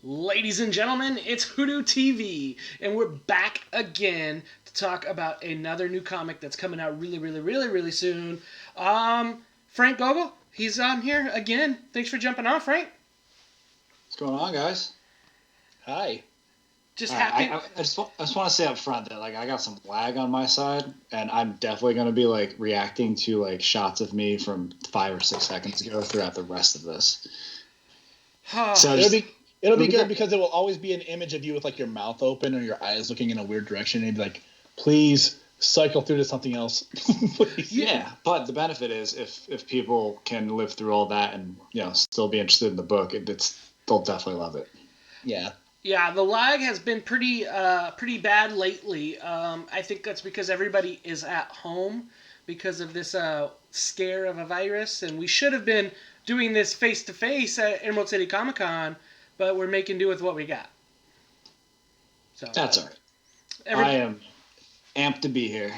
Ladies and gentlemen, it's Hoodoo TV, and we're back again to talk about another new comic that's coming out really soon. Frank Gogol, he's on here again. Thanks for jumping on, Frank. What's going on, guys? Hi. Just happy. I just want to say up front that I got some lag on my side, and I'm definitely going to be reacting to shots of me from 5 or 6 seconds ago throughout the rest of this. So it'll be good because it will always be an image of you with your mouth open or your eyes looking in a weird direction, and you'd be like, "Please cycle through to something else." Please. Yeah, but the benefit is if people can live through all that and still be interested in the book, they'll definitely love it. Yeah. Yeah, the lag has been pretty bad lately. I think that's because everybody is at home because of this scare of a virus, and we should have been doing this face-to-face at Emerald City Comic Con, but we're making do with what we got. So that's all right. I am amped to be here.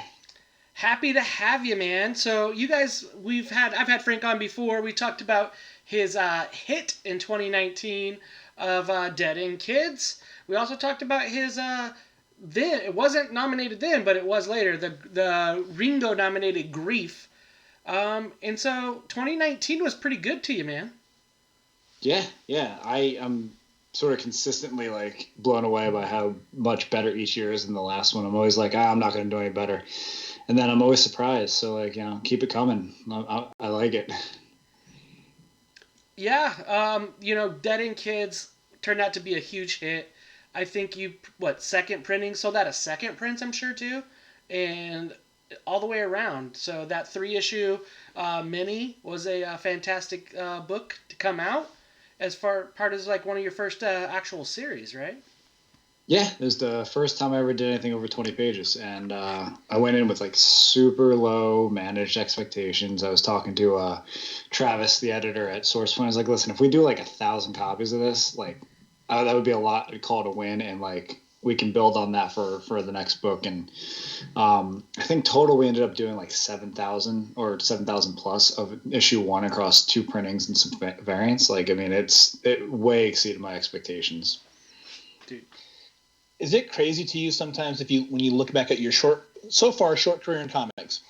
Happy to have you, man. So you guys, I've had Frank on before. We talked about his hit in 2019 of Dead End Kids. We also talked about his then it wasn't nominated then, but it was later, the Ringo nominated Grief. And so 2019 was pretty good to you, man. Yeah. I am sort of consistently blown away by how much better each year is than the last one. I'm always I'm not going to do any better, and then I'm always surprised. So keep it coming. I like it. Yeah, Dead End Kids turned out to be a huge hit. I think second printing, sold out a second print, I'm sure, too. And all the way around. So that 3-issue mini was a fantastic book to come out as part as one of your first actual series, right? Yeah, it was the first time I ever did anything over 20 pages, and I went in with super low managed expectations. I was talking to Travis, the editor at SourcePoint. I was like, "Listen, if we do 1,000 copies of this, that would be a lot to call to win, and we can build on that for the next book." And I think total we ended up doing 7,000 or 7,000 plus of issue 1 across 2 printings and some variants. It way exceeded my expectations. Dude. Is it crazy to you sometimes when you look back at your short career in comics?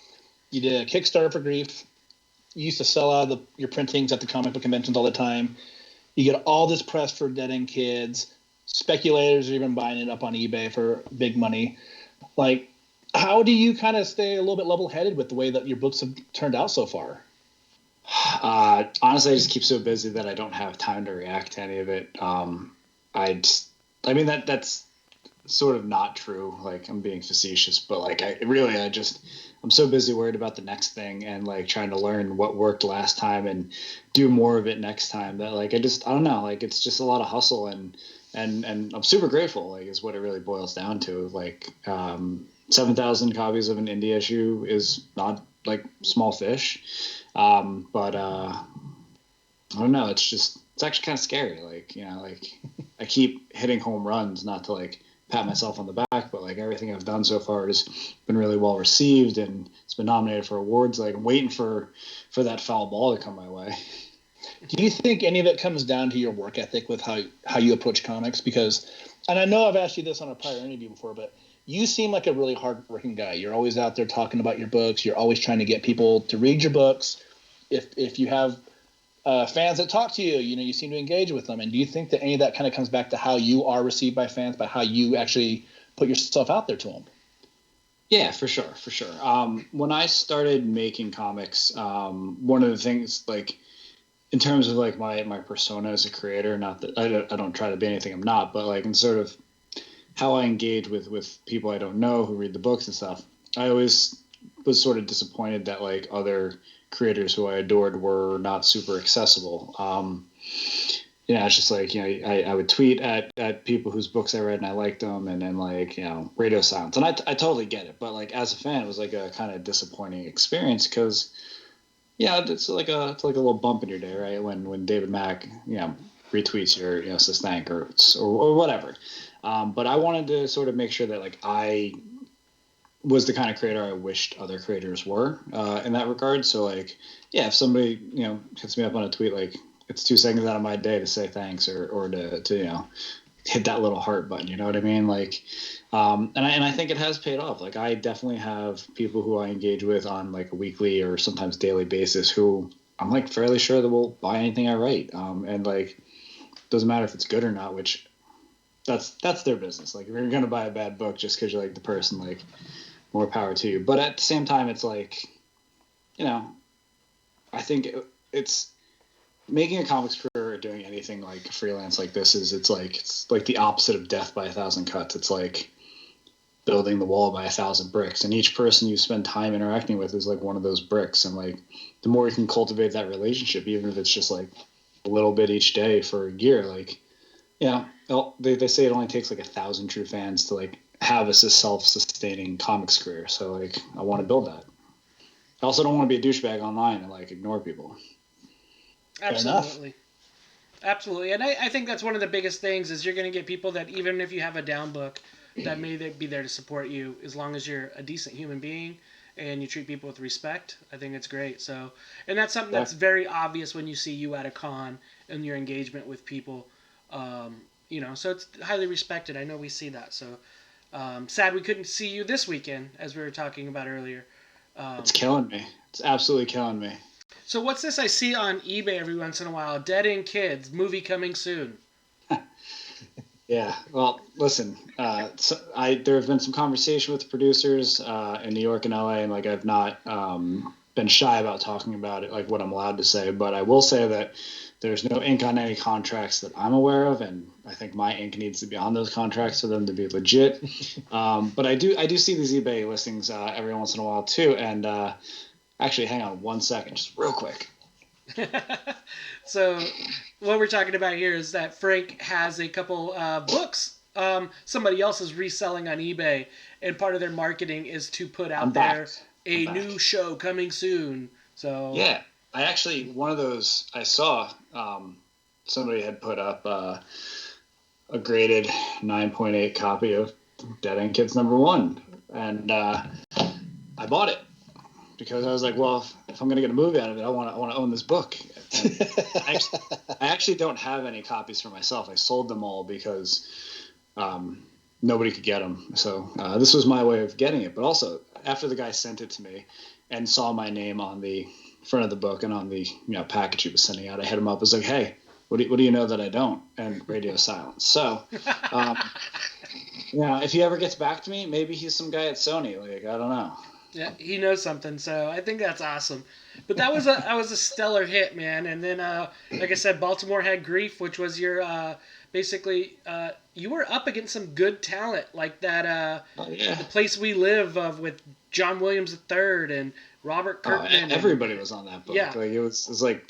You did a Kickstarter for Grief. You used to sell out your printings at the comic book conventions all the time. You get all this press for Dead End Kids. Speculators are even buying it up on eBay for big money. How do you kind of stay a little bit level-headed with the way that your books have turned out so far? Honestly, I just keep so busy that I don't have time to react to any of it. That's sort of not true. I'm being facetious, but I'm so busy worried about the next thing and trying to learn what worked last time and do more of it next time that I don't know, it's just a lot of hustle and I'm super grateful, is what it really boils down to. 7,000 copies of an indie issue is not small fish. But I don't know, it's actually kind of scary. I keep hitting home runs, not to pat myself on the back, but everything I've done so far has been really well received and it's been nominated for awards. I'm waiting for that foul ball to come my way. Do you think any of it comes down to your work ethic with how you approach comics? Because, and I know I've asked you this on a prior interview before, but you seem like a really hard-working guy. You're always out there talking about your books. You're always trying to get people to read your books. If you have fans that talk to you, you seem to engage with them. And do you think that any of that kind of comes back to how you are received by fans, by how you actually put yourself out there to them? Yeah, for sure. When I started making comics, one of the things, in terms of my persona as a creator, not that I don't try to be anything I'm not, but in sort of how I engage with people I don't know who read the books and stuff, I always was sort of disappointed that other creators who I adored were not super accessible. It's just I would tweet at people whose books I read and I liked them, and then radio silence, and I totally get it, but as a fan it was a kind of disappointing experience because it's like a little bump in your day, right? When David Mack retweets your says thank or whatever. But I wanted to sort of make sure that I was the kind of creator I wished other creators were in that regard. So if somebody hits me up on a tweet it's 2 seconds out of my day to say thanks or to hit that little heart button. You know what I mean? Like, and I think it has paid off. Like, I definitely have people who I engage with on like a weekly or sometimes daily basis who I'm like fairly sure that will buy anything I write. And like, doesn't matter if it's good or not, which that's their business. Like, if you're going to buy a bad book just because you like the person, like, more power to you. But at the same time, it's like, I think it's making a comics career or doing anything like freelance like this it's like the opposite of death by 1,000 cuts. It's like building the wall by 1,000 bricks, and each person you spend time interacting with is like one of those bricks. And like, the more you can cultivate that relationship, even if it's just like a little bit each day for a year, like, they say it only takes like 1,000 true fans to like have a self-sustaining comics career. So like, I want to build that. I also don't want to be a douchebag online and like ignore people. Absolutely. Absolutely. And I think that's one of the biggest things is you're going to get people that even if you have a down book, that may be there to support you as long as you're a decent human being and you treat people with respect. I think it's great. So, and that's something that's very obvious when you see you at a con and your engagement with people. So it's highly respected. I know we see that. So, sad we couldn't see you this weekend, as we were talking about earlier. It's killing me. It's absolutely killing me. So what's this I see on eBay every once in a while? Dead End Kids, movie coming soon. Yeah. Well, listen, there have been some conversation with producers in New York and LA, and like, I've not been shy about talking about it, like what I'm allowed to say. But I will say that there's no ink on any contracts that I'm aware of, and I think my ink needs to be on those contracts for them to be legit. But I do see these eBay listings every once in a while too, and actually, hang on 1 second, just real quick. So, what we're talking about here is that Frank has a couple books somebody else is reselling on eBay, and part of their marketing is to put out a new show coming soon. So yeah, I actually, one of those I saw, somebody had put up a graded 9.8 copy of Dead End Kids #1, and I bought it. Because I was like, well, if I'm going to get a movie out of it, I want to own this book. I actually don't have any copies for myself. I sold them all because nobody could get them. So this was my way of getting it. But also, after the guy sent it to me and saw my name on the front of the book and on the package he was sending out, I hit him up. I was like, hey, what do you know that I don't? And radio silence. So, if he ever gets back to me, maybe he's some guy at Sony. Like, I don't know. Yeah, he knows something, so I think that's awesome. But that was a stellar hit, man. And then, like I said, Baltimore Had Grief, which was your basically you were up against some good talent like that. The Place We Live with John Williams III and Robert Kirkman. Everybody was on that book. Yeah, like it was like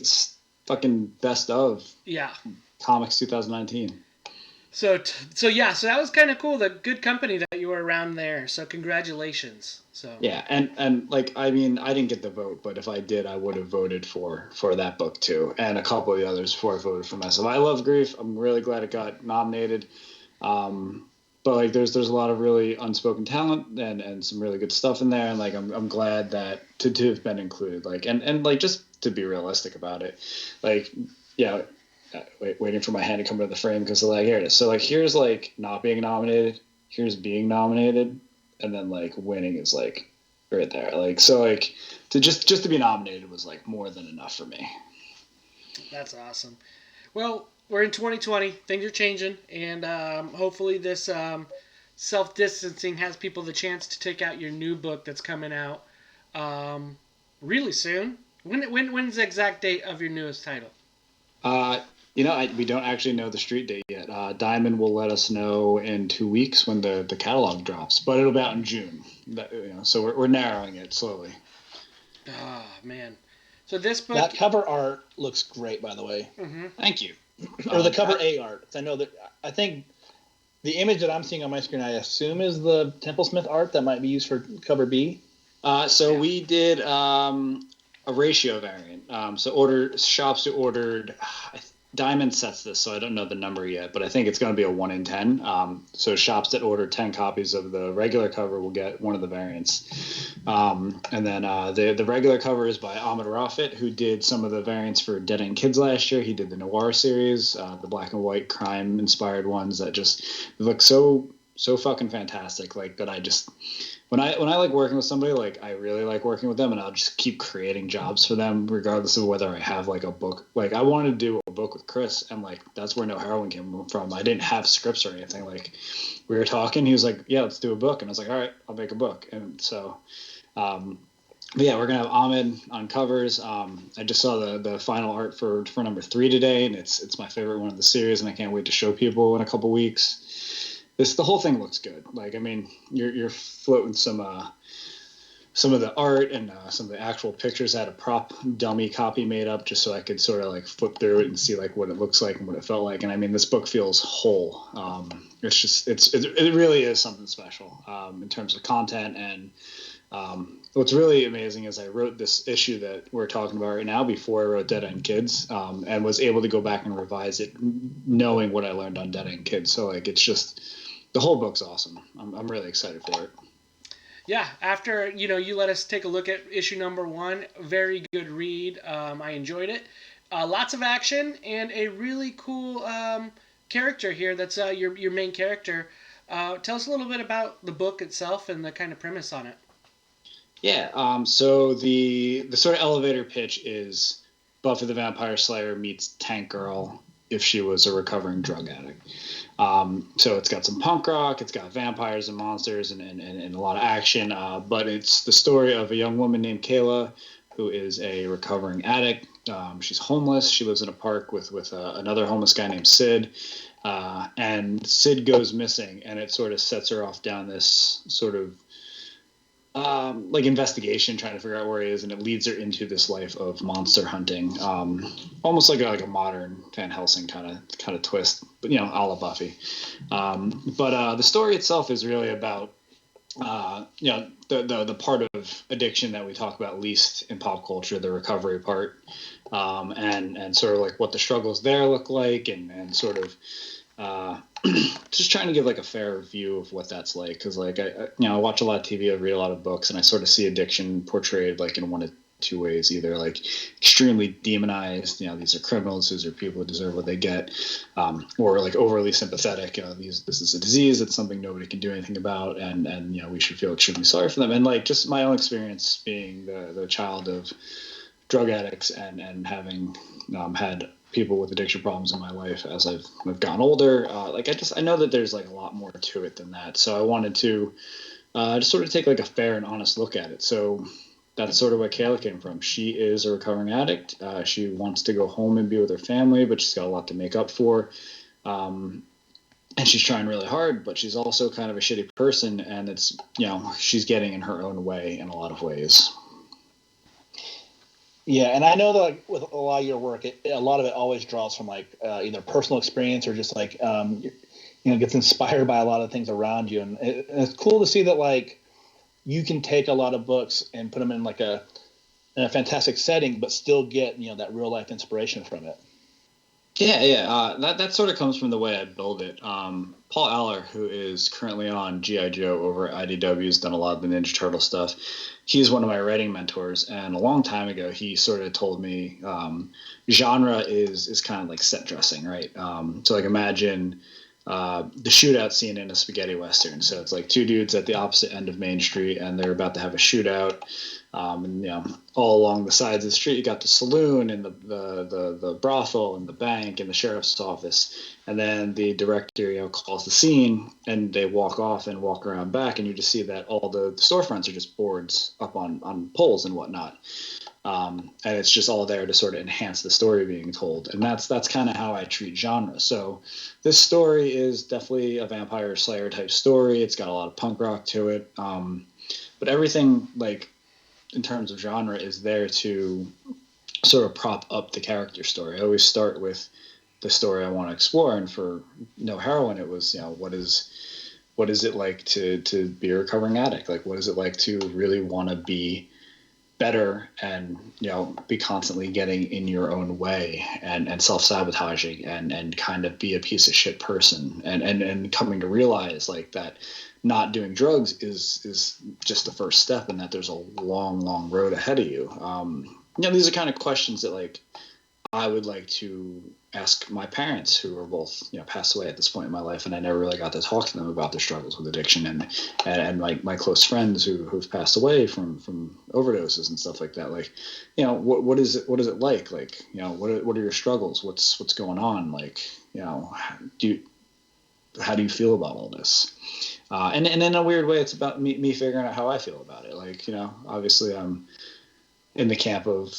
fucking best of. Yeah. Comics 2019. So that was kind of cool. The good company that you were around there. So congratulations. So yeah, and like, I mean, I didn't get the vote, but if I did, I would have voted for that book too, and a couple of the others before I voted for myself. I love Grief. I'm really glad it got nominated. But like, there's a lot of really unspoken talent and some really good stuff in there, and like, I'm glad that to have been included. Like, and like, just to be realistic about it, like, yeah. Waiting for my hand to come to the frame because like, here it is. So like, here's like not being nominated, here's being nominated, and then like winning is like right there. Like, so like, to just to be nominated was like more than enough for me. That's awesome. Well, we're in 2020, things are changing, and hopefully this self-distancing has people the chance to take out your new book that's coming out really soon. When's the exact date of your newest title? We don't actually know the street date yet. Diamond will let us know in 2 weeks when the catalog drops, but it'll be out in June. So we're narrowing it slowly. Oh, man. So this book... That cover art looks great, by the way. Mm-hmm. Thank you. Or the cover A art. I think the image that I'm seeing on my screen, I assume is the Templesmith art that might be used for cover B. We did a ratio variant. Shops who ordered, Diamond sets this, so I don't know the number yet, but I think it's going to be a 1 in 10. So shops that order 10 copies of the regular cover will get one of the variants. And then the regular cover is by Ahmed Rafit, who did some of the variants for Dead End Kids last year. He did the Noir series, the black and white crime inspired ones that just look so fucking fantastic. Like that, I just when I like working with somebody, like I really like working with them, and I'll just keep creating jobs for them, regardless of whether I have like a book. Like I wanted to do a book with Chris, and like that's where No Heroine came from. I didn't have scripts or anything. Like we were talking, he was like, "Yeah, let's do a book," and I was like, "All right, I'll make a book." And so, but yeah, we're gonna have Ahmed on covers. I just saw the final art for number 3 today, and it's my favorite one of the series, and I can't wait to show people in a couple weeks. The whole thing looks good. Like, I mean, you're floating some of the art and some of the actual pictures. I had a prop dummy copy made up just so I could sort of like flip through it and see like what it looks like and what it felt like. And I mean, this book feels whole. It really is something special in terms of content. And what's really amazing is I wrote this issue that we're talking about right now before I wrote Dead End Kids, and was able to go back and revise it, knowing what I learned on Dead End Kids. So like, it's just, the whole book's awesome. I'm really excited for it. Yeah, after you let us take a look at issue number 1, very good read. I enjoyed it. Lots of action and a really cool character here. That's your main character. Tell us a little bit about the book itself and the kind of premise on it. Yeah. So the sort of elevator pitch is Buffy the Vampire Slayer meets Tank Girl if she was a recovering drug addict. So it's got some punk rock, it's got vampires and monsters and a lot of action. But it's the story of a young woman named Kayla who is a recovering addict. She's homeless. She lives in a park with another homeless guy named Sid. And Sid goes missing, and it sort of sets her off down this sort of like investigation, trying to figure out where he is, and it leads her into this life of monster hunting, almost like a modern Van Helsing kind of twist, but a la Buffy. But the story itself is really about the part of addiction that we talk about least in pop culture, the recovery part, and sort of like what the struggles there look like, and sort of just trying to give like a fair view of what that's like, because like I watch a lot of TV, I read a lot of books, and I sort of see addiction portrayed like in one of two ways: either like extremely demonized, these are criminals, these are people who deserve what they get, or like overly sympathetic, this is a disease, it's something nobody can do anything about, and we should feel extremely sorry for them. And like just my own experience being the child of drug addicts and having had people with addiction problems in my life as I've gotten older. I know that there's like a lot more to it than that. So I wanted to just sort of take like a fair and honest look at it. So that's sort of where Kayla came from. She is a recovering addict. She wants to go home and be with her family, but she's got a lot to make up for. And she's trying really hard, but she's also kind of a shitty person, and it's, she's getting in her own way in a lot of ways. Yeah, and I know that like, with a lot of your work, a lot of it always draws from like either personal experience or just like gets inspired by a lot of things around you, and it's cool to see that like you can take a lot of books and put them in like in a fantastic setting, but still get that real life inspiration from it. Yeah. That sort of comes from the way I build it. Paul Aller, who is currently on G.I. Joe over at IDW, has done a lot of the Ninja Turtle stuff. He's one of my writing mentors, and a long time ago, he sort of told me genre is kind of like set dressing, right? So like imagine the shootout scene in a spaghetti western. So it's like two dudes at the opposite end of Main Street, and they're about to have a shootout. And all along the sides of the street, you got the saloon and the brothel and the bank and the sheriff's office. And then the director, calls the scene, and they walk off and walk around back, and you just see that all the storefronts are just boards up on poles and whatnot. And it's just all there to sort of enhance the story being told. And that's kind of how I treat genre. So this story is definitely a Vampire Slayer type story. It's got a lot of punk rock to it. But everything like in terms of genre is there to sort of prop up the character story. I always start with the story I want to explore. And for No Heroine, it was, what is it like to be a recovering addict? Like, what is it like to really want to be better and, be constantly getting in your own way and self-sabotaging and kind of be a piece of shit person and coming to realize like that not doing drugs is just the first step and that there's a long road ahead of you. These are kind of questions that like I would like to ask my parents, who are both, passed away at this point in my life, and I never really got to talk to them about their struggles with addiction, and like my close friends who've passed away from overdoses and stuff like that. Like, what is it like? Like, what are your struggles? What's going on? Like, how do you feel about all this? And in a weird way, it's about me figuring out how I feel about it. Like, obviously I'm in the camp of,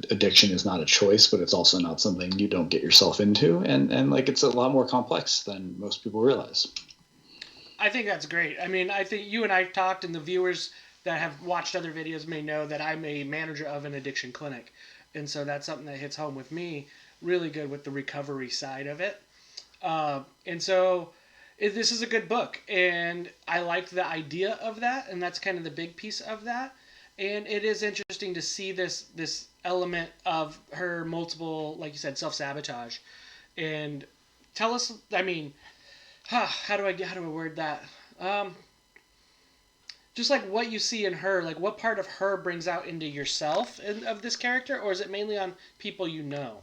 addiction is not a choice, but it's also not something you don't get yourself into. And like, it's a lot more complex than most people realize. I think that's great. I mean, I think you and I talked, and the viewers that have watched other videos may know that I'm a manager of an addiction clinic. And so that's something that hits home with me really good with the recovery side of it. And so this is a good book, and I like the idea of that, and that's kind of the big piece of that. And it is interesting to see this element of her multiple, like you said, self-sabotage. And tell us, I mean, how do I word that? Just like what you see in her, like what part of her brings out into yourself of this character, or is it mainly on people you know?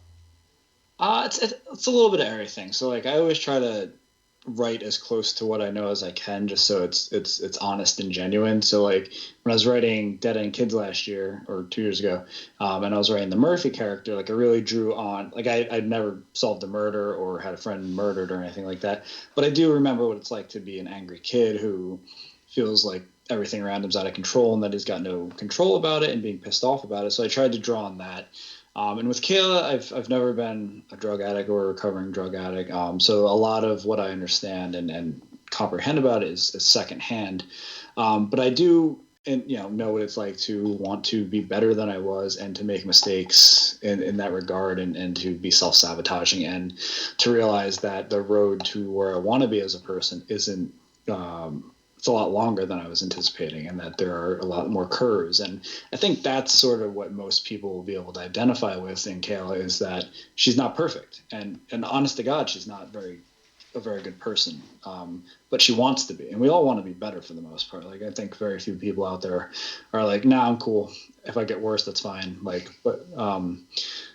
It's a little bit of everything. So like I always try to write as close to what I know as I can, just so it's honest and genuine. So like when I was writing Dead End Kids last year or 2 years ago, and I was writing the Murphy character, like I really drew on, like I'd never solved a murder or had a friend murdered or anything like that, but I do remember what it's like to be an angry kid who feels like everything around him's out of control and that he's got no control about it and being pissed off about it. So I tried to draw on that. And with Kayla, I've never been a drug addict or a recovering drug addict. So a lot of what I understand and comprehend about it is secondhand. But I do, know what it's like to want to be better than I was and to make mistakes in that regard and to be self-sabotaging and to realize that the road to where I want to be as a person isn't, it's a lot longer than I was anticipating, and that there are a lot more curves. And I think that's sort of what most people will be able to identify with in Kayla, is that she's not perfect. And honest to God, she's not a very good person. But she wants to be. And we all want to be better for the most part. Like, I think very few people out there are like, nah, I'm cool. If I get worse, that's fine. Like, but,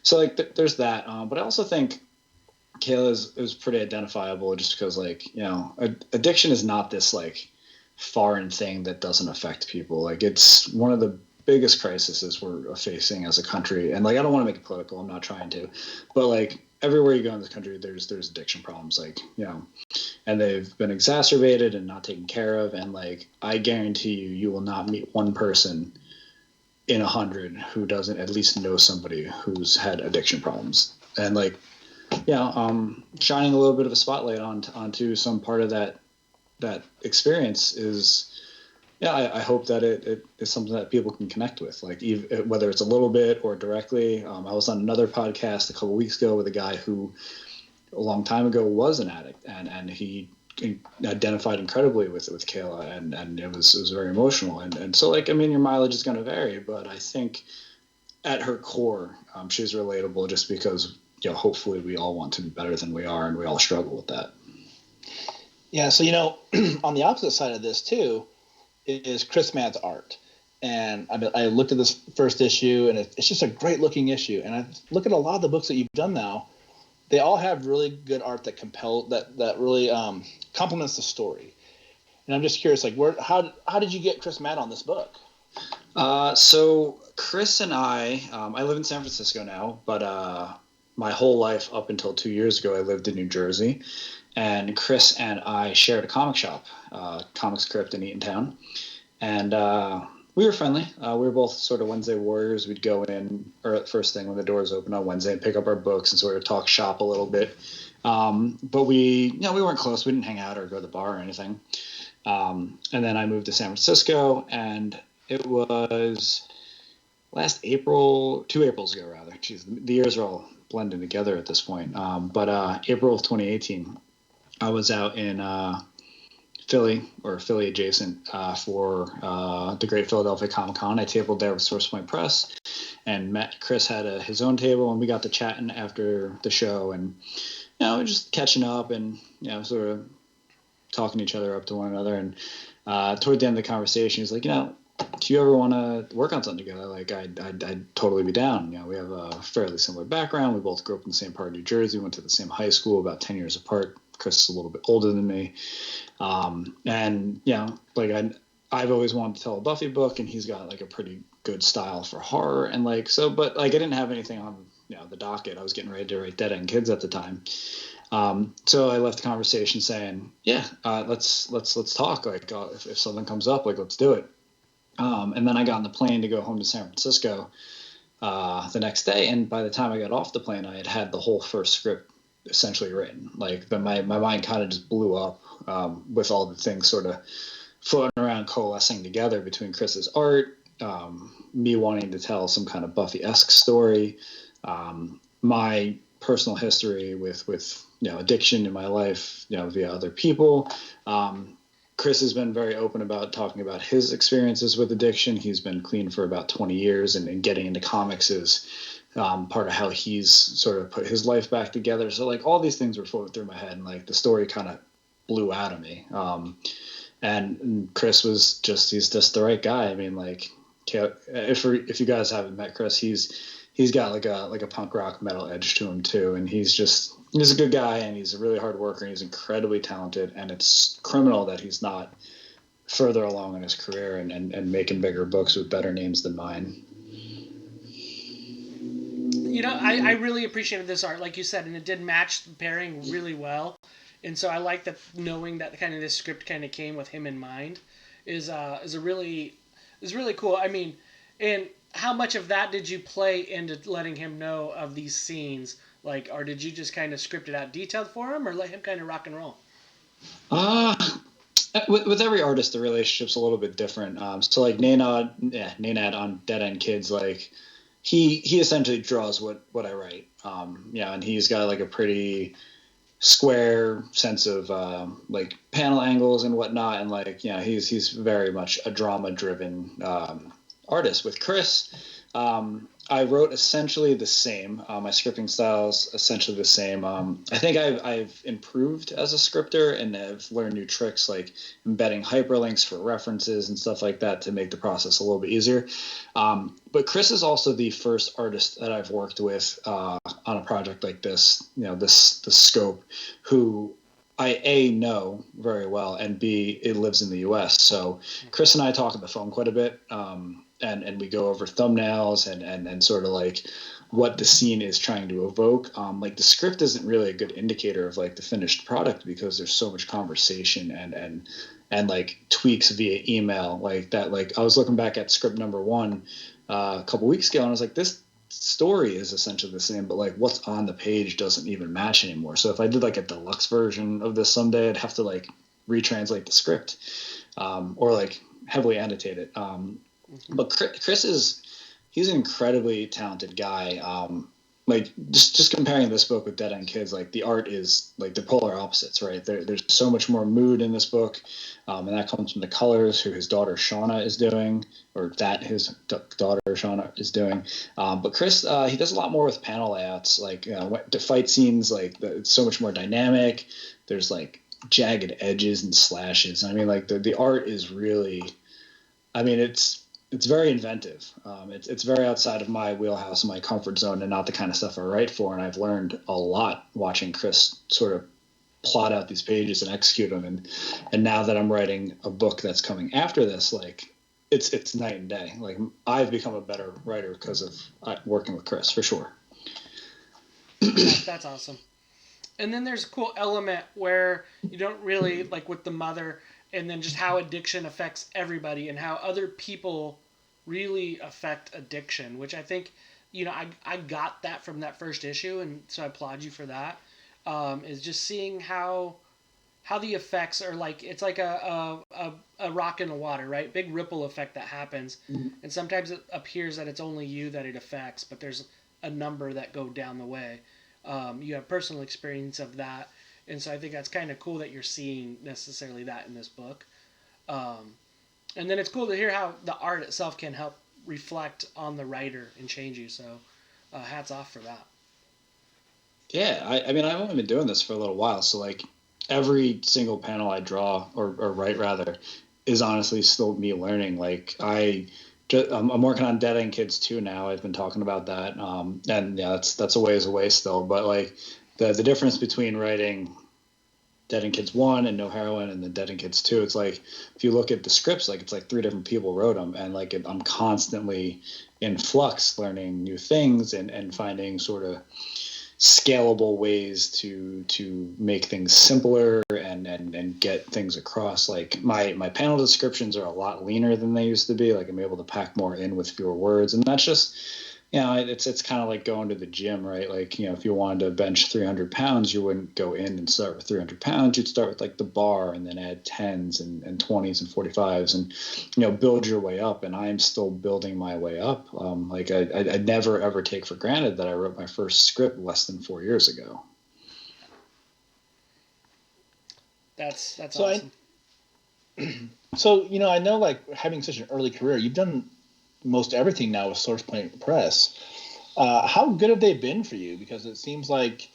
so like, there's that. But I also think Kayla is pretty identifiable just because, like, addiction is not this, like, foreign thing that doesn't affect people. Like, it's one of the biggest crises we're facing as a country. And like, I don't want to make it political, I'm not trying to, but like everywhere you go in this country, there's addiction problems, like, and they've been exacerbated and not taken care of. And like, I guarantee you will not meet one person in 100 who doesn't at least know somebody who's had addiction problems. And like, shining a little bit of a spotlight onto some part of that experience is, I hope that it is something that people can connect with, like whether it's a little bit or directly. I was on another podcast a couple weeks ago with a guy who a long time ago was an addict, and he identified incredibly with Kayla, and it was very emotional. And so, like, I mean, your mileage is going to vary, but I think at her core, she's relatable just because, hopefully we all want to be better than we are, and we all struggle with that. Yeah, so, on the opposite side of this, too, is Chris Madd's art. And I looked at this first issue, and it's just a great-looking issue. And I look at a lot of the books that you've done now. They all have really good art that really complements the story. And I'm just curious, like, how did you get Chris Madd on this book? So Chris and I live in San Francisco now, but my whole life up until 2 years ago, I lived in New Jersey. And Chris and I shared a comic shop, Comics Crypt in Eatontown. And we were friendly. We were both sort of Wednesday warriors. We'd go in first thing when the doors opened on Wednesday and pick up our books and sort of talk shop a little bit. But we weren't close. We didn't hang out or go to the bar or anything. And then I moved to San Francisco, and it was last April, 2 Aprils ago, rather. Jeez, the years are all blending together at this point. But April of 2018. I was out in Philly or Philly adjacent for the Great Philadelphia Comic Con. I tabled there with Source Point Press, and Chris had his own table, and we got to chatting after the show, and just catching up and sort of talking each other up to one another. And toward the end of the conversation, he's like, do you ever want to work on something together? Like, I'd totally be down. We have a fairly similar background. We both grew up in the same part of New Jersey, went to the same high school, about 10 years apart. Chris is a little bit older than me. And I've always wanted to tell a Buffy book, and he's got like a pretty good style for horror. And but I didn't have anything on, the docket. I was getting ready to write Dead End Kids at the time. So I left the conversation saying, let's talk. Like, if something comes up, like, let's do it. And then I got on the plane to go home to San Francisco the next day. And by the time I got off the plane, I had the whole first script essentially written. Like, my mind kind of just blew up with all the things sort of floating around, coalescing together between Chris's art, me wanting to tell some kind of Buffy-esque story, my personal history with addiction in my life, via other people. Chris has been very open about talking about his experiences with addiction. He's been clean for about 20 years, and getting into comics is part of how he's sort of put his life back together. So like all these things were floating through my head, and like the story kind of blew out of me. And Chris he's just the right guy. I mean, like, if you guys haven't met Chris, he's got like a punk rock metal edge to him too. And he's a good guy, and he's a really hard worker, and he's incredibly talented. And it's criminal that he's not further along in his career and making bigger books with better names than mine. I really appreciated this art, like you said, and it did match the pairing really well. And so I like that, knowing that kind of this script kind of came with him in mind is really cool. I mean, and how much of that did you play into letting him know of these scenes? Like, or did you just kind of script it out detailed for him, or let him kind of rock and roll? With every artist, the relationship's a little bit different. So like Nanad on Dead End Kids, like he essentially draws what I write. And he's got like a pretty square sense of like panel angles and whatnot, and like he's very much a drama driven artist. With Chris, I wrote essentially the same. My scripting style is essentially the same. I think I've improved as a scripter, and I've learned new tricks like embedding hyperlinks for references and stuff like that to make the process a little bit easier. But Chris is also the first artist that I've worked with on a project like this, this scope, who I know very well, and B, it lives in the U.S. So Chris and I talk on the phone quite a bit. And we go over thumbnails and sort of like what the scene is trying to evoke. Like the script isn't really a good indicator of like the finished product, because there's so much conversation and like tweaks via email like that. Like I was looking back at script number 1 a couple weeks ago, and I was like, this story is essentially the same, but like what's on the page doesn't even match anymore. So if I did like a deluxe version of this someday, I'd have to like retranslate the script or like heavily annotate it. But Chris he's an incredibly talented guy. Like just comparing this book with Dead End Kids, like the art is like the polar opposites, right? There's so much more mood in this book, and that comes from the colors, who his daughter Shauna is doing, or that his daughter Shauna is doing. But Chris, he does a lot more with panel layouts, like the fight scenes, like it's so much more dynamic. There's like jagged edges and slashes. I mean, like the art is really, I mean, it's very inventive. It's very outside of my wheelhouse and my comfort zone, and not the kind of stuff I write for. And I've learned a lot watching Chris sort of plot out these pages and execute them. And now that I'm writing a book that's coming after this, like it's night and day. Like I've become a better writer because of working with Chris, for sure. That's awesome. And then there's a cool element where you don't really, like with the mother, and then just how addiction affects everybody, and how other people really affect addiction, which I think, I got that from that first issue, and so I applaud you for that. Is just seeing how the effects are like, it's like a rock in the water, right? Big ripple effect that happens. Mm-hmm. And sometimes it appears that it's only you that it affects, but there's a number that go down the way. You have personal experience of that. And so I think that's kind of cool that you're seeing necessarily that in this book. Um, and then it's cool to hear how the art itself can help reflect on the writer and change you. So hats off for that. Yeah, I mean, I've only been doing this for a little while, so like every single panel I draw or write rather is honestly still me learning. Like I'm working on Dead End Kids 2 now. I've been talking about that, and yeah, that's a ways away still. But like the difference between writing Dead End Kids 1 and No Heroine and the Dead End Kids 2, it's like if you look at the scripts, like it's like three different people wrote them, and like I'm constantly in flux, learning new things and finding sort of scalable ways to make things simpler and get things across. Like my panel descriptions are a lot leaner than they used to be. Like I'm able to pack more in with fewer words, and that's just, it's kind of like going to the gym, right? Like, if you wanted to bench 300 pounds, you wouldn't go in and start with 300 pounds. You'd start with like the bar and then add 10s and 20s and 45s and, build your way up. And I'm still building my way up. Like I never, ever take for granted that I wrote my first script less than 4 years ago. That's so awesome. So, I know, like, having such an early career, you've done most everything now with Source Point Press. How good have they been for you? Because it seems like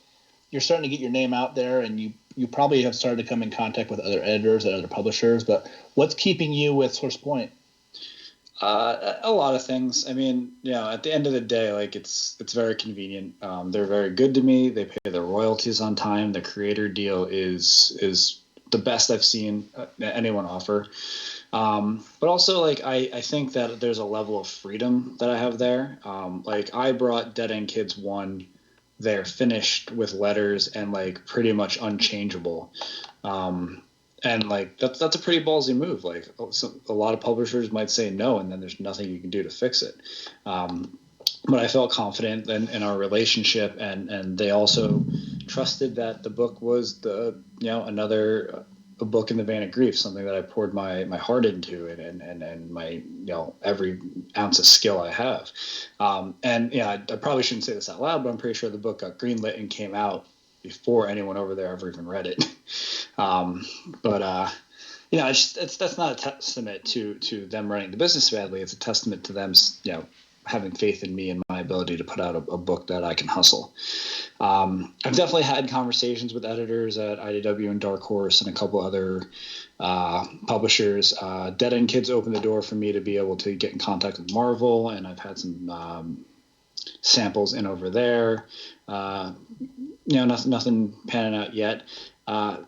you're starting to get your name out there, and you probably have started to come in contact with other editors and other publishers. But what's keeping you with Source Point? A lot of things. I mean, at the end of the day, like it's very convenient. They're very good to me. They pay their royalties on time. The creator deal is the best I've seen anyone offer. But also, like, I think that there's a level of freedom that I have there. Like, I brought Dead End Kids 1 there finished with letters and, like, pretty much unchangeable. And, like, that's a pretty ballsy move. Like, a lot of publishers might say no, and then there's nothing you can do to fix it. But I felt confident in our relationship, and they also trusted that the book was another a book in the vein of grief, something that I poured my heart into and my every ounce of skill I have. And I probably shouldn't say this out loud, but I'm pretty sure the book got greenlit and came out before anyone over there ever even read it. That's not a testament to them running the business badly. It's a testament to them, having faith in me and my ability to put out a book that I can hustle. I've definitely had conversations with editors at IDW and Dark Horse and a couple other publishers. Dead End Kids opened the door for me to be able to get in contact with Marvel, and I've had some samples in over there. Nothing panning out yet.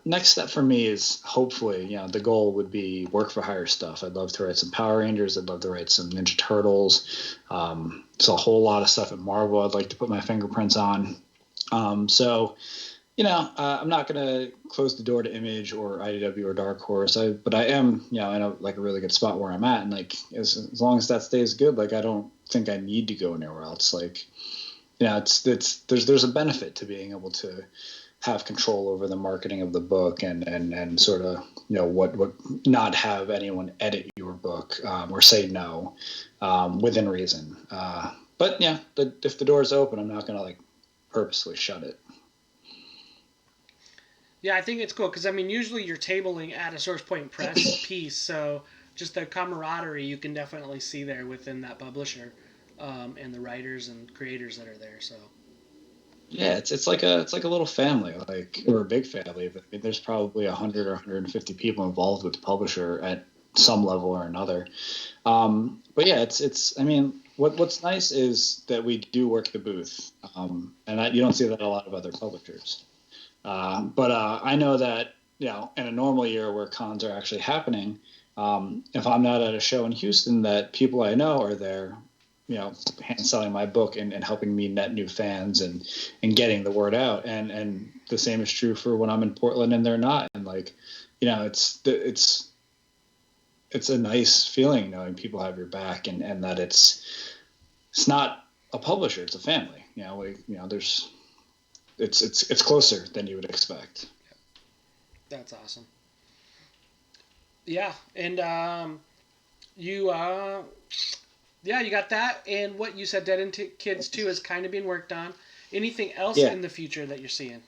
Next step for me is hopefully, the goal would be work for hire stuff. I'd love to write some Power Rangers. I'd love to write some Ninja Turtles. It's a whole lot of stuff at Marvel I'd like to put my fingerprints on. I'm not going to close the door to Image or IDW or Dark Horse. But I am, in a really good spot where I'm at. And like, as long as that stays good, like, I don't think I need to go anywhere else. Like, there's a benefit to being able to have control over the marketing of the book and sort of, what not have anyone edit your book or say no within reason. But if the door is open, I'm not going to purposely shut it. Yeah, I think it's cool because, I mean, usually you're tabling at a Source Point Press piece, so just the camaraderie you can definitely see there within that publisher and the writers and creators that are there. So yeah, it's like a little family, or a big family. But I mean, there's probably 100 or 150 people involved with the publisher at some level or another. But yeah, it's. I mean, what's nice is that we do work the booth, and you don't see that a lot of other publishers. But I know that, in a normal year where cons are actually happening, if I'm not at a show in Houston, that people I know are there, hand selling my book and helping me net new fans and getting the word out. And the same is true for when I'm in Portland and they're not. And it's a nice feeling knowing people have your back and that it's not a publisher, it's a family. It's closer than you would expect. that's awesome. Yeah, and you got that, and what you said, Dead End Kids 2 is kind of being worked on. Anything else Yeah. in the future that you're seeing?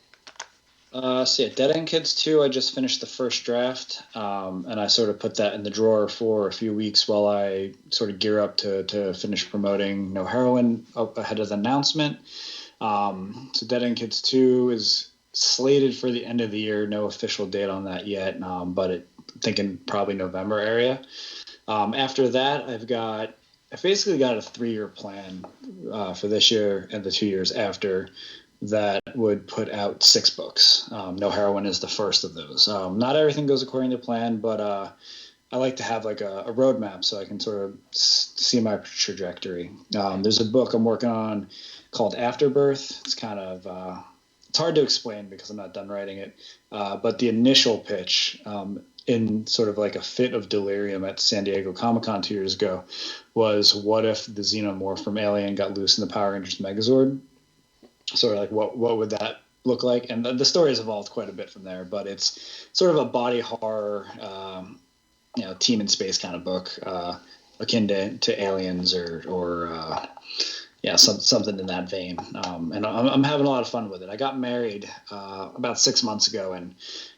So yeah, Dead End Kids 2, I just finished the first draft, and I sort of put that in the drawer for a few weeks while I sort of gear up to finish promoting No Heroine ahead of the announcement. So Dead End Kids 2 is slated for the end of the year. No official date on that yet, but thinking probably November area. After that, I've basically got a 3-year plan for this year and the 2 years after that would put out 6 books. No Heroine is the first of those. Not everything goes according to plan, but I like to have like a roadmap so I can sort of see my trajectory. There's a book I'm working on called Afterbirth. It's kind of it's hard to explain because I'm not done writing it, but the initial pitch in sort of like a fit of delirium at San Diego Comic-Con 2 years ago was, what if the xenomorph from Alien got loose in the Power Rangers Megazord? Sort of like what would that look like? And the story has evolved quite a bit from there, but it's sort of a body horror, team in space kind of book, akin to Aliens or something in that vein. And I'm having a lot of fun with it. I got married about 6 months ago, and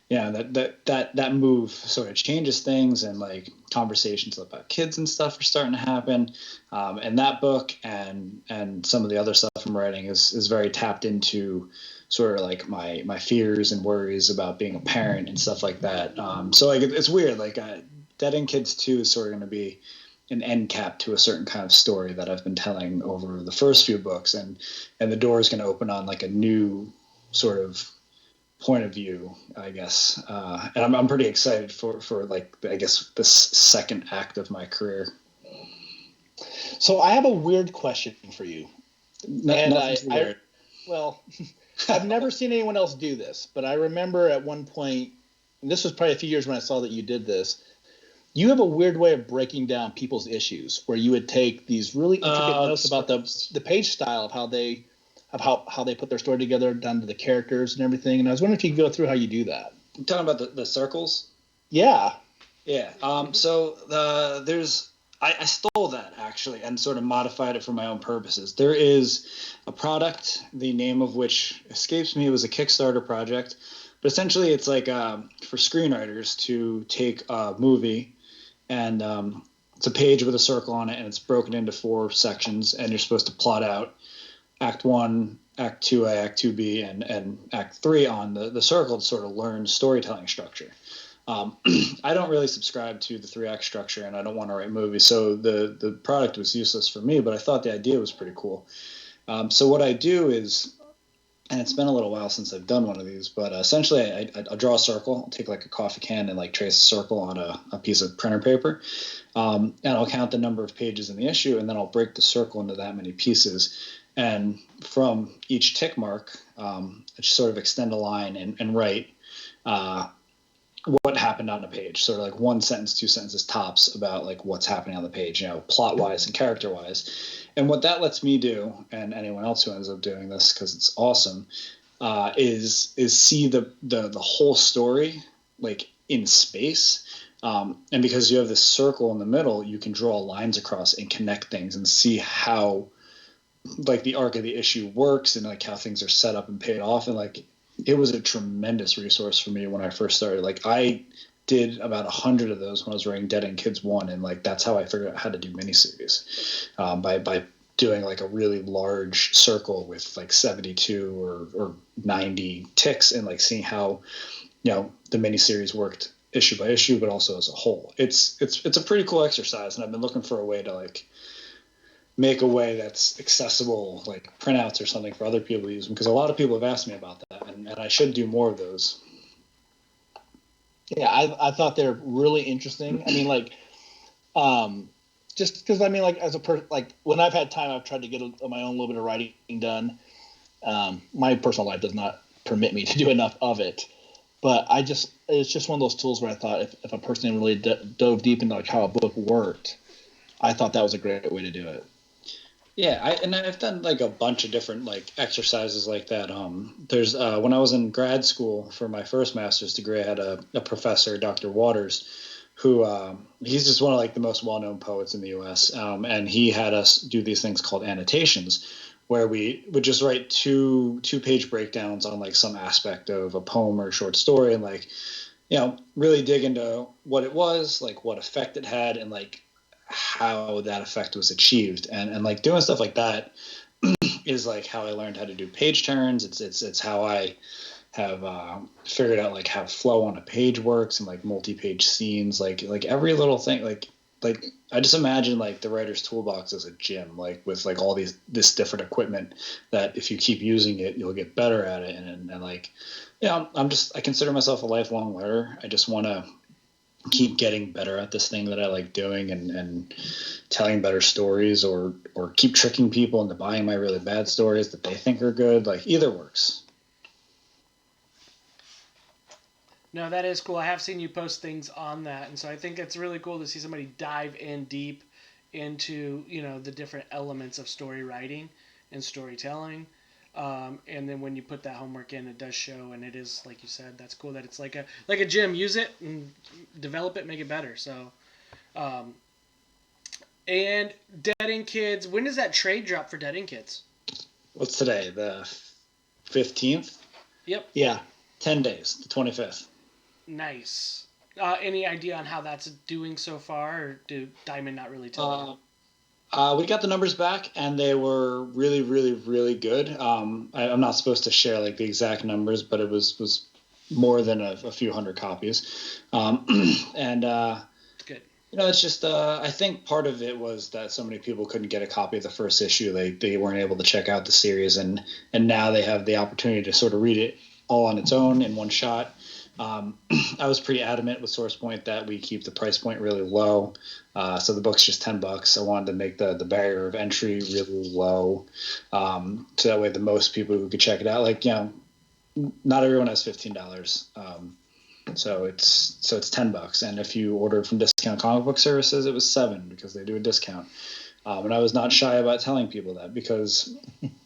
that move sort of changes things, and like conversations about kids and stuff are starting to happen. And that book and some of the other stuff I'm writing is very tapped into sort of like my fears and worries about being a parent and stuff like that. So like it's weird. Like Dead End Kids 2 is sort of going to be an end cap to a certain kind of story that I've been telling over the first few books, and the door is going to open on like a new sort of point of view, I guess. And I'm pretty excited for like, I guess, this second act of my career. So I have a weird question for you. Well, I've never seen anyone else do this, but I remember at one point, and this was probably a few years when I saw that you did this, you have a weird way of breaking down people's issues, where you would take these really intricate notes about the page style of how they put their story together, down to the characters and everything. And I was wondering if you could go through how you do that. You're talking about the circles? Yeah. Yeah. So I stole that actually and sort of modified it for my own purposes. There is a product, the name of which escapes me. It was a Kickstarter project, but essentially it's like for screenwriters to take a movie, and it's a page with a circle on it, and it's broken into 4 sections, and you're supposed to plot out Act 1, Act 2A, Act 2B, and Act 3 on the circle to sort of learn storytelling structure. I don't really subscribe to the 3-act structure, and I don't want to write movies, so the product was useless for me, but I thought the idea was pretty cool. So what I do is, and it's been a little while since I've done one of these, but essentially I'll draw a circle. I'll take like a coffee can and like trace a circle on a piece of printer paper, and I'll count the number of pages in the issue, and then I'll break the circle into that many pieces. And from each tick mark, I just sort of extend a line and write what happened on the page. Sort of like 1 sentence, 2 sentences tops about like what's happening on the page, plot-wise and character-wise. And what that lets me do, and anyone else who ends up doing this because it's awesome, is see the whole story like in space. And because you have this circle in the middle, you can draw lines across and connect things and see how like the arc of the issue works and like how things are set up and paid off. And like it was a tremendous resource for me when I first started. Like I did about 100 of those when I was writing Dead End Kids 1, and like that's how I figured out how to do miniseries, by doing like a really large circle with like 72 or 90 ticks, and like seeing how the miniseries worked issue by issue, but also as a whole. It's a pretty cool exercise, and I've been looking for a way to like make a way that's accessible, like printouts or something for other people to use, because a lot of people have asked me about that, and I should do more of those. Yeah, I thought they're really interesting. I mean, like, just because I mean, like, as a like when I've had time, I've tried to get my own little bit of writing done. My personal life does not permit me to do enough of it, but it's just one of those tools where I thought if a person really dove deep into like how a book worked, I thought that was a great way to do it. Yeah, I've done like a bunch of different like exercises like that. There's when I was in grad school for my first master's degree, I had a professor, Dr. Waters, who he's just one of like the most well-known poets in the U.S. And he had us do these things called annotations, where we would just write two-page breakdowns on like some aspect of a poem or a short story, and like, really dig into what it was, like what effect it had, and like how that effect was achieved, and like doing stuff like that is like how I learned how to do page turns. It's how I have figured out like how flow on a page works, and like multi-page scenes, like every little thing, like I just imagine like the writer's toolbox as a gym, like with like all this different equipment that if you keep using it, you'll get better at it. And like, I consider myself a lifelong learner. I just want to keep getting better at this thing that I like doing, and telling better stories, or keep tricking people into buying my really bad stories that they think are good. Like either works. No, that is cool. I have seen you post things on that, and so I think it's really cool to see somebody dive in deep into the different elements of story writing and storytelling. And then when you put that homework in, it does show, and it is like you said. That's cool that it's like a gym. Use it and develop it, make it better. So, and Dead End Kids. When does that trade drop for Dead End Kids? What's today? The 15th. Yep. Yeah, 10 days. The 25th. Nice. Any idea on how that's doing so far, or do Diamond not really tell you? We got the numbers back, and they were really, really, really good. I'm not supposed to share like the exact numbers, but it was more than a few hundred copies. And It's good. it's just I think part of it was that so many people couldn't get a copy of the first issue. They weren't able to check out the series, and now they have the opportunity to sort of read it all on its own in one shot. I was pretty adamant with SourcePoint that we keep the price point really low. So the book's just $10. I wanted to make the barrier of entry really low. So that way the most people who could check it out, like, not everyone has $15. So it's $10. And if you order from Discount Comic Book Services, it was $7 because they do a discount. And I was not shy about telling people that, because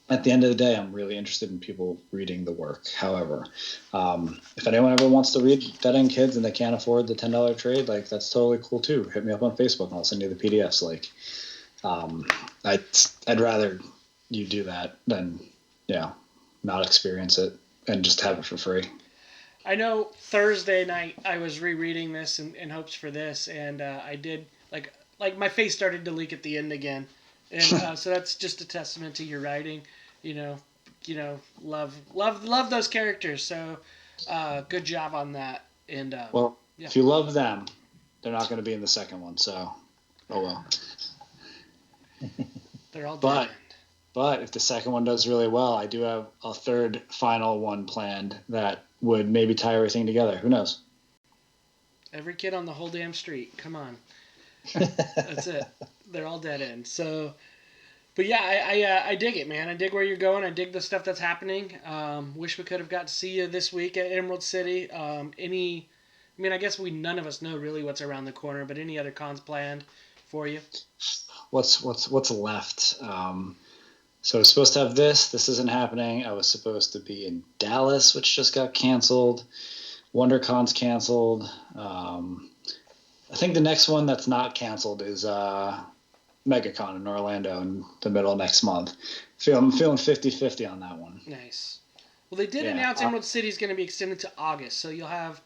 at the end of the day, I'm really interested in people reading the work. However, if anyone ever wants to read Dead End Kids and they can't afford the $10 trade, like, that's totally cool too. Hit me up on Facebook and I'll send you the PDFs. Like, I'd rather you do that than, not experience it and just have it for free. I know Thursday night I was rereading this in hopes for this, and I did like my face started to leak at the end again, and so that's just a testament to your writing. Love those characters. So good job on that. And if you love them, they're not going to be in the second one. So, oh well. They're all dead. But if the second one does really well, I do have a third final one planned that would maybe tie everything together. Who knows? Every kid on the whole damn street. Come on. That's it. They're all dead end. So, but yeah, I dig it, man. I dig where you're going. I dig the stuff that's happening. Wish we could have got to see you this week at Emerald City. I guess none of us know really what's around the corner, but any other cons planned for you? What's left? So I was supposed to have this. This isn't happening. I was supposed to be in Dallas, which just got canceled. WonderCon's canceled. I think the next one that's not canceled is MegaCon in Orlando in the middle of next month. I'm feeling 50-50 on that one. Nice. Well, they did announce Emerald City is going to be extended to August, so you'll have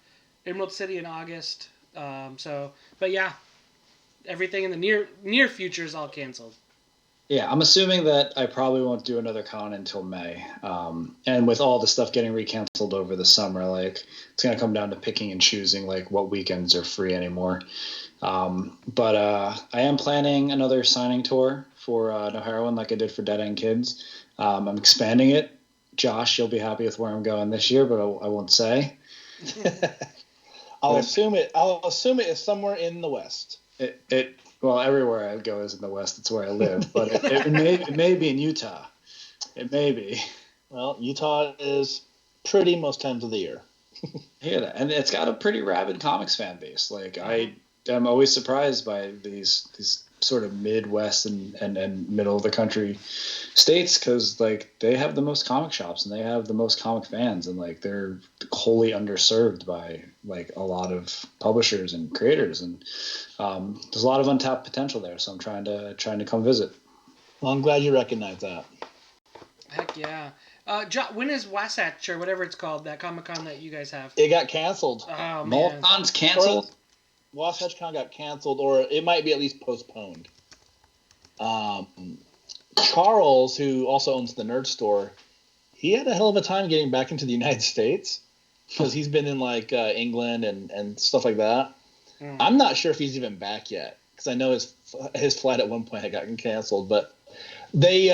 Emerald City in August. But yeah, everything in the near future is all canceled. Yeah, I'm assuming that I probably won't do another con until May. And with all the stuff getting recanceled over the summer, like, it's going to come down to picking and choosing, like, what weekends are free anymore. But I am planning another signing tour for No Heroine, like I did for Dead End Kids. I'm expanding it. Josh, you'll be happy with where I'm going this year, but I won't say. I'll assume it is somewhere in the West. Well, everywhere I go is in the West. It's where I live. But it may be in Utah. It may be. Well, Utah is pretty most times of the year. I hear that. And it's got a pretty rabid comics fan base. Like, I'm always surprised by these sort of Midwest and middle of the country states, because, like, they have the most comic shops and they have the most comic fans, and, like, they're wholly underserved by, like, a lot of publishers and creators, and there's a lot of untapped potential there. So I'm trying to come visit. Well, I'm glad you recognize that. Heck yeah. When is Wasatch or whatever it's called, that Comic Con that you guys have? It got canceled. Oh man. Molcon's canceled. Wasatch Con got canceled, or it might be at least postponed. Charles, who also owns the Nerd Store, he had a hell of a time getting back into the United States because he's been in like England and stuff like that. I'm not sure if he's even back yet because I know his flight at one point had gotten canceled, but they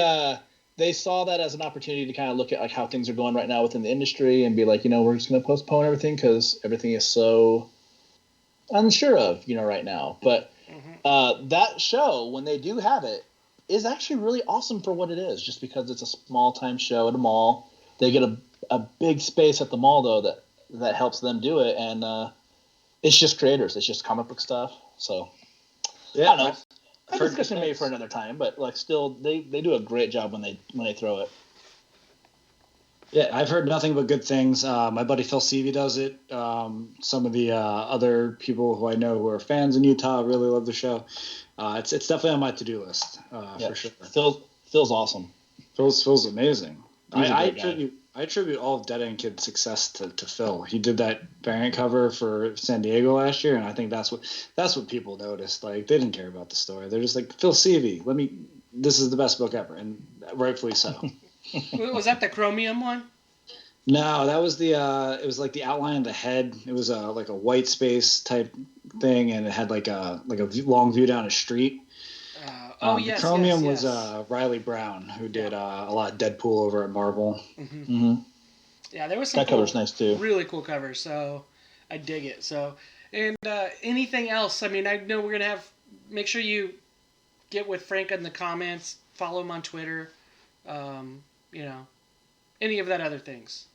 saw that as an opportunity to kind of look at like how things are going right now within the industry and be like, we're just going to postpone everything because everything is so unsure of, right now. But that show, when they do have it, is actually really awesome for what it is, just because it's a small time show at a mall. They get a big space at the mall though that helps them do it, and it's just creators, it's just comic book stuff. So yeah, I don't know. A discussion maybe for another time, but like still they do a great job when they throw it. Yeah, I've heard nothing but good things. My buddy Phil Seavey does it. Some of the other people who I know who are fans in Utah really love the show. It's definitely on my to-do list for sure. Phil's awesome. Phil's amazing. I guy. attribute all of Dead End Kid's success to Phil. He did that variant cover for San Diego last year, and I think that's what people noticed. Like, they didn't care about the story. They're just like, Phil Seavey, this is the best book ever, and rightfully so. Was that the Chromium one? No, that was it was like the outline of the head. It was like a white space type thing, and it had like a long view down a street. Yes. The Chromium yes. was Riley Brown, who did a lot of Deadpool over at Marvel. Yeah, there was some cover's nice too. Really cool cover, so I dig it. So, and anything else? I mean, I know we're gonna make sure you get with Frank in the comments, follow him on Twitter, any of that other things.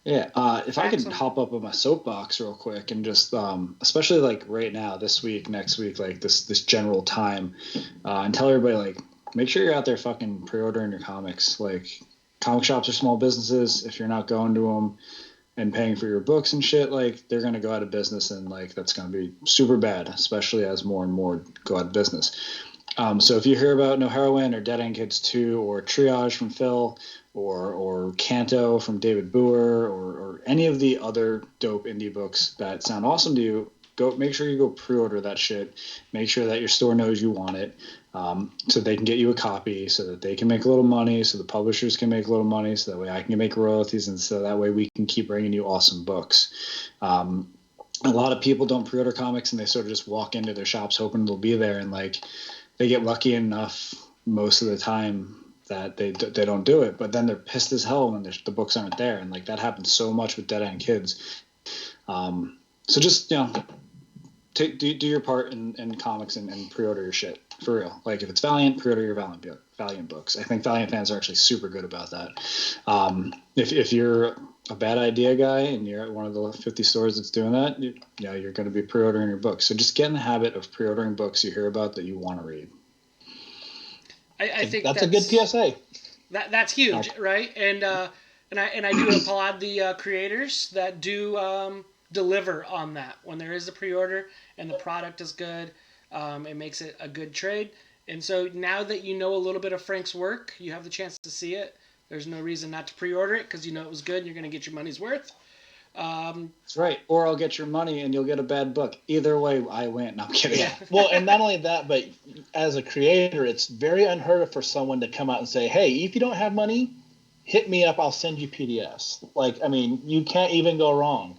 Yeah, if I could hop up on my soapbox real quick and just, especially like right now, this week, next week, like this general time, and tell everybody, like, make sure you're out there fucking pre-ordering your comics. Like, comic shops are small businesses. If you're not going to them and paying for your books and shit, like, they're going to go out of business, and like that's going to be super bad, especially as more and more go out of business. So if you hear about No Heroine or Dead End Kids 2 or Triage from Phil or Canto from David Boer or any of the other dope indie books that sound awesome to you, make sure you go pre-order that shit. Make sure that your store knows you want it, so they can get you a copy, so that they can make a little money, so the publishers can make a little money, so that way I can make royalties, and so that way we can keep bringing you awesome books. A lot of people don't pre-order comics, and they sort of just walk into their shops hoping they'll be there, and like they get lucky enough most of the time that they don't do it, but then they're pissed as hell when the books aren't there, and like that happens so much with Dead End Kids. So just do your part in comics and pre-order your shit for real. Like if it's Valiant, pre-order your Valiant books. I think Valiant fans are actually super good about that. If you're a Bad Idea guy and you're at one of the 50 stores that's doing that, you're going to be pre-ordering your books. So just get in the habit of pre-ordering books you hear about that you want to read. I think that's a good PSA. That's huge, right? And I do applaud the creators that do deliver on that. When there is a pre-order and the product is good, it makes it a good trade. And so now that you know a little bit of Frank's work, you have the chance to see it. There's no reason not to pre-order it because you know it was good and you're going to get your money's worth. That's right. Or I'll get your money and you'll get a bad book. Either way, I win. No, I'm kidding. Yeah. Well, and not only that, but as a creator, it's very unheard of for someone to come out and say, hey, if you don't have money, hit me up. I'll send you PDFs. Like, I mean, you can't even go wrong.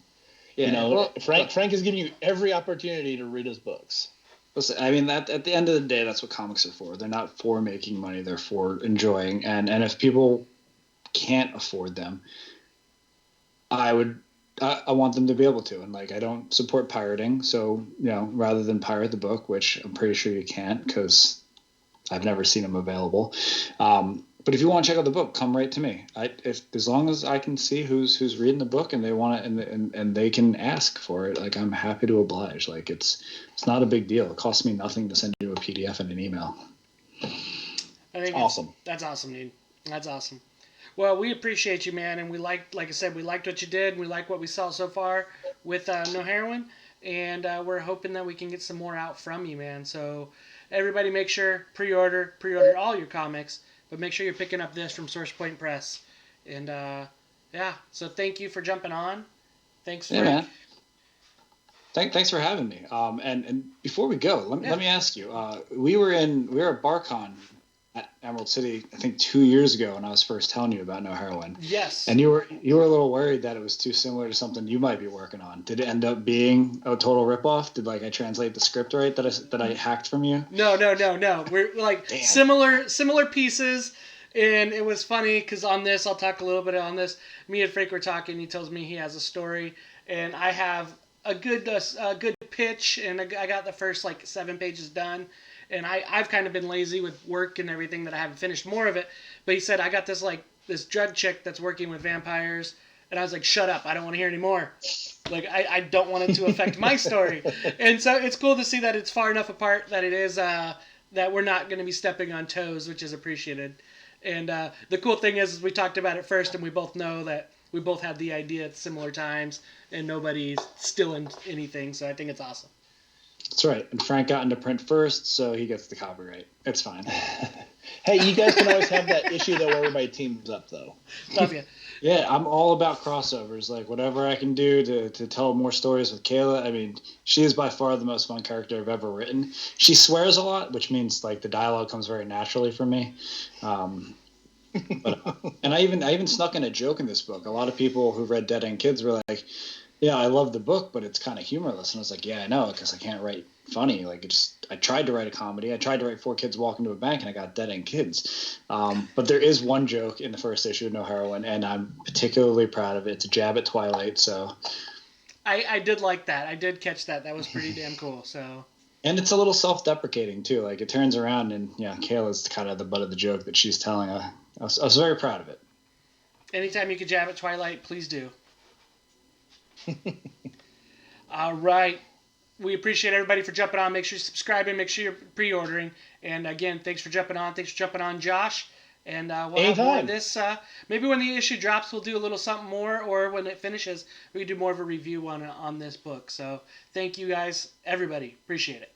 Yeah. Frank is giving you every opportunity to read his books. Listen, I mean, at the end of the day, that's what comics are for. They're not for making money. They're for enjoying. And if people can't afford them, I want them to be able to. And like, I don't support pirating. So, rather than pirate the book, which I'm pretty sure you can't because I've never seen them available. But if you want to check out the book, come right to me. As long as I can see who's reading the book and they want it and they can ask for it, like I'm happy to oblige. Like it's not a big deal. It costs me nothing to send you a PDF and an email. I think awesome. That's awesome, dude. That's awesome. Well, we appreciate you, man, and like I said, we liked what you did. We like what we saw so far with No Heroine, and we're hoping that we can get some more out from you, man. So everybody make sure pre-order all your comics. but make sure you're picking up this from Source Point Press. And yeah, so thank you for jumping on. Thanks, Frank. Yeah, man. Thanks for having me. And before we go, let me ask you. We were at BarCon at Emerald City, I think 2 years ago, when I was first telling you about No Heroine. Yes. And you were a little worried that it was too similar to something you might be working on. Did it end up being a total ripoff? Did I translate the script right that I hacked from you? No. We're like similar pieces. And it was funny because on this, I'll talk a little bit on this. Me and Frank were talking. He tells me he has a story, and I have a good pitch, and I got the first 7 pages done. And I've kind of been lazy with work and everything that I haven't finished more of it. But he said, I got this drug chick that's working with vampires. And I was like, shut up. I don't want to hear any more. I don't want it to affect my story. And so it's cool to see that it's far enough apart that it is that we're not going to be stepping on toes, which is appreciated. And the cool thing is we talked about it first, and we both know that we both had the idea at similar times, and nobody's stealing anything. So I think it's awesome. That's right. And Frank got into print first, so he gets the copyright. It's fine. Hey, you guys can always have that issue though where everybody teams up though. Love you. Yeah, I'm all about crossovers. Whatever I can do to tell more stories with Kayla. I mean, she is by far the most fun character I've ever written. She swears a lot, which means the dialogue comes very naturally for me. And I even snuck in a joke in this book. A lot of people who read Dead End Kids were like, yeah, I love the book, but it's kind of humorless. And I was like, yeah, I know, because I can't write funny. I tried to write a comedy. I tried to write 4 kids walk into a bank, and I got Dead End Kids. But there is one joke in the first issue of No Heroine, and I'm particularly proud of it. It's a jab at Twilight, so... I did like that. I did catch that. That was pretty damn cool, so... And it's a little self-deprecating, too. It turns around, and, Kayla's kind of the butt of the joke that she's telling. I was very proud of it. Anytime you could jab at Twilight, please do. All right. We appreciate everybody for jumping on. Make sure you're subscribing. Make sure you're pre-ordering. And again, thanks for jumping on. Thanks for jumping on, Josh. And we'll have more of this. Maybe when the issue drops, we'll do a little something more. Or when it finishes, we can do more of a review on this book. So thank you guys, everybody. Appreciate it.